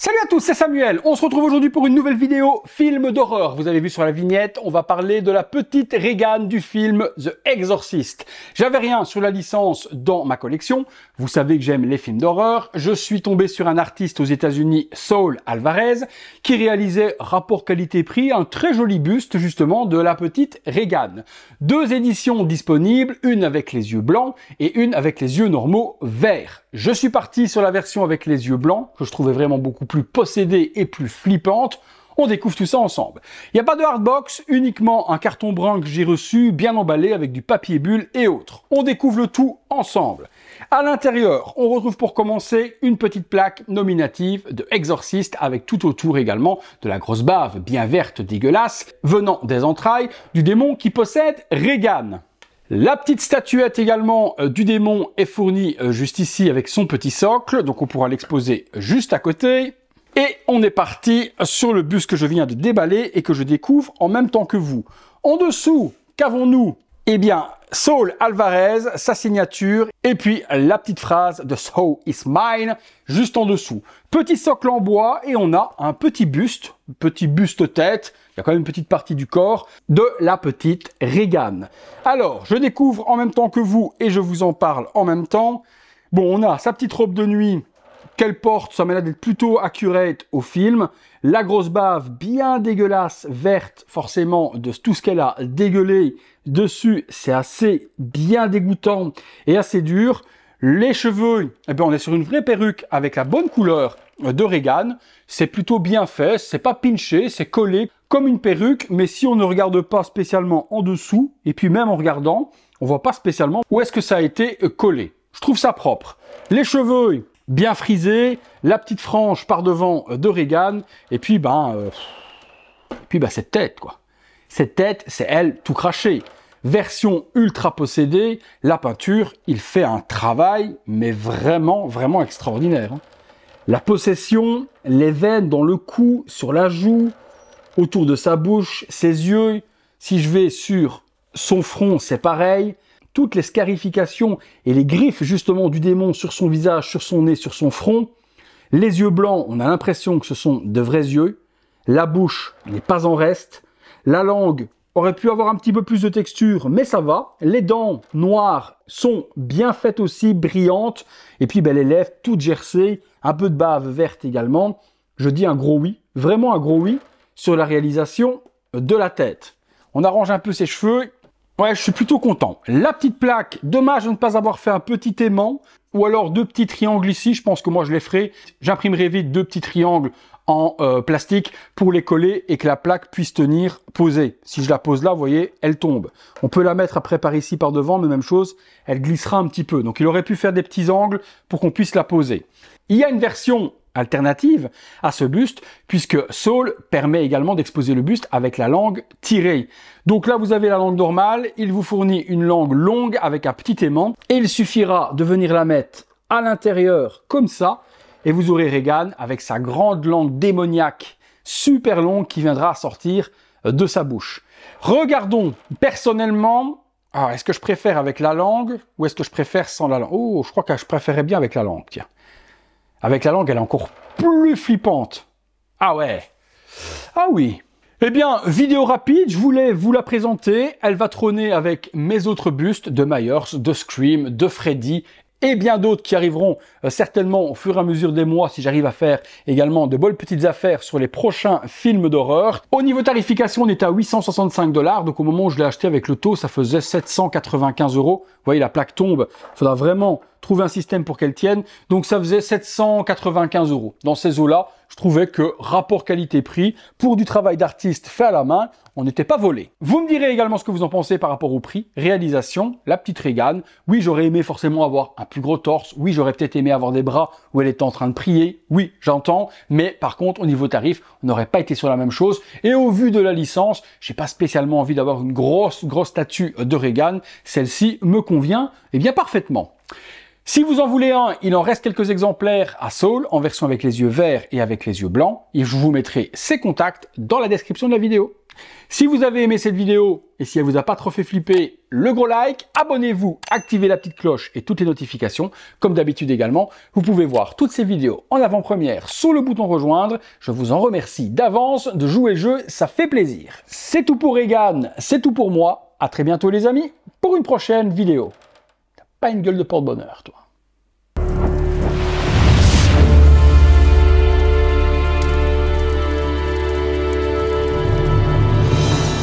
Salut à tous, c'est Samuel. On se retrouve aujourd'hui pour une nouvelle vidéo film d'horreur. Vous avez vu sur la vignette, on va parler de la petite Regan du film The Exorcist. J'avais rien sur la licence dans ma collection. Vous savez que j'aime les films d'horreur. Je suis tombé sur un artiste aux États-Unis, Saul Alvarez, qui réalisait rapport qualité-prix un très joli buste justement de la petite Regan. Deux éditions disponibles, une avec les yeux blancs et une avec les yeux normaux verts. Je suis parti sur la version avec les yeux blancs, que je trouvais vraiment beaucoup plus possédée et plus flippante. On découvre tout ça ensemble. Il n'y a pas de hardbox, uniquement un carton brun que j'ai reçu, bien emballé avec du papier bulle et autres. On découvre le tout ensemble. À l'intérieur, on retrouve pour commencer une petite plaque nominative de Exorcist avec tout autour également de la grosse bave bien verte dégueulasse venant des entrailles du démon qui possède Regan. La petite statuette également du démon est fournie juste ici avec son petit socle, donc on pourra l'exposer juste à côté. Et on est parti sur le buste que je viens de déballer et que je découvre en même temps que vous. En dessous, qu'avons-nous? Eh bien, Saul Alvarez, sa signature, et puis la petite phrase de So is mine, juste en dessous. Petit socle en bois, et on a un petit buste tête, il y a quand même une petite partie du corps, de la petite Regan. Alors, je découvre en même temps que vous, et je vous en parle en même temps. Bon, on a sa petite robe de nuit, qu'elle porte, ça m'a l'air d'être plutôt accurate au film. La grosse bave bien dégueulasse, verte, forcément, de tout ce qu'elle a dégueulé dessus, c'est assez bien dégoûtant et assez dur. Les cheveux, eh bien, on est sur une vraie perruque avec la bonne couleur de Regan. C'est plutôt bien fait, c'est pas pinché, c'est collé comme une perruque, mais si on ne regarde pas spécialement en dessous, et puis même en regardant, on voit pas spécialement où est-ce que ça a été collé. Je trouve ça propre. Les cheveux, bien frisé, la petite frange par devant de Regan, et puis cette tête, quoi. Cette tête, c'est elle tout crachée. Version ultra possédée, la peinture, il fait un travail, mais vraiment, vraiment extraordinaire. La possession, les veines dans le cou, sur la joue, autour de sa bouche, ses yeux. Si je vais sur son front, c'est pareil. Toutes les scarifications et les griffes justement du démon sur son visage, sur son nez, sur son front. Les yeux blancs, on a l'impression que ce sont de vrais yeux. La bouche n'est pas en reste. La langue aurait pu avoir un petit peu plus de texture, mais ça va. Les dents noires sont bien faites aussi, brillantes. Et puis les lèvres toutes gercées, un peu de bave verte également. Je dis un gros oui, vraiment un gros oui, sur la réalisation de la tête. On arrange un peu ses cheveux. Ouais, je suis plutôt content. La petite plaque, dommage de ne pas avoir fait un petit aimant ou alors deux petits triangles ici. Je pense que moi je les ferai. J'imprimerai vite deux petits triangles en plastique pour les coller et que la plaque puisse tenir posée. Si je la pose là, vous voyez, elle tombe. On peut la mettre après par ici, par devant, mais même chose, elle glissera un petit peu. Donc il aurait pu faire des petits angles pour qu'on puisse la poser. Il y a une version alternative à ce buste, puisque Saul permet également d'exposer le buste avec la langue tirée. Donc là, vous avez la langue normale, il vous fournit une langue longue avec un petit aimant, et il suffira de venir la mettre à l'intérieur comme ça, et vous aurez Regan avec sa grande langue démoniaque, super longue, qui viendra sortir de sa bouche. Regardons personnellement, alors est-ce que je préfère avec la langue, ou est-ce que je préfère sans la langue? Oh, je crois que je préférais bien avec la langue, tiens. Avec la langue, elle est encore plus flippante. Ah ouais. Ah oui. Eh bien, vidéo rapide, je voulais vous la présenter. Elle va trôner avec mes autres bustes de Myers, de Scream, de Freddy et bien d'autres qui arriveront certainement au fur et à mesure des mois si j'arrive à faire également de bonnes petites affaires sur les prochains films d'horreur. Au niveau tarification, on est à 865 $. Donc au moment où je l'ai acheté avec le taux, ça faisait 795 €. Vous voyez, la plaque tombe. Il faudra vraiment trouver un système pour qu'elle tienne. Donc ça faisait 795 €. Dans ces eaux-là, je trouvais que rapport qualité-prix, pour du travail d'artiste fait à la main, on n'était pas volé. Vous me direz également ce que vous en pensez par rapport au prix. Réalisation, la petite Regan. Oui, j'aurais aimé forcément avoir un plus gros torse. Oui, j'aurais peut-être aimé avoir des bras où elle était en train de prier. Oui, j'entends. Mais par contre, au niveau tarif, on n'aurait pas été sur la même chose. Et au vu de la licence, j'ai pas spécialement envie d'avoir une grosse statue de Regan. Celle-ci me convient, eh bien, parfaitement. Si vous en voulez un, il en reste quelques exemplaires à Saul, en version avec les yeux verts et avec les yeux blancs. Et je vous mettrai ses contacts dans la description de la vidéo. Si vous avez aimé cette vidéo et si elle vous a pas trop fait flipper, le gros like, abonnez-vous, activez la petite cloche et toutes les notifications. Comme d'habitude également, vous pouvez voir toutes ces vidéos en avant-première sur le bouton rejoindre. Je vous en remercie d'avance de jouer le jeu, ça fait plaisir. C'est tout pour Egan, c'est tout pour moi. À très bientôt les amis pour une prochaine vidéo. T'as pas une gueule de porte-bonheur toi.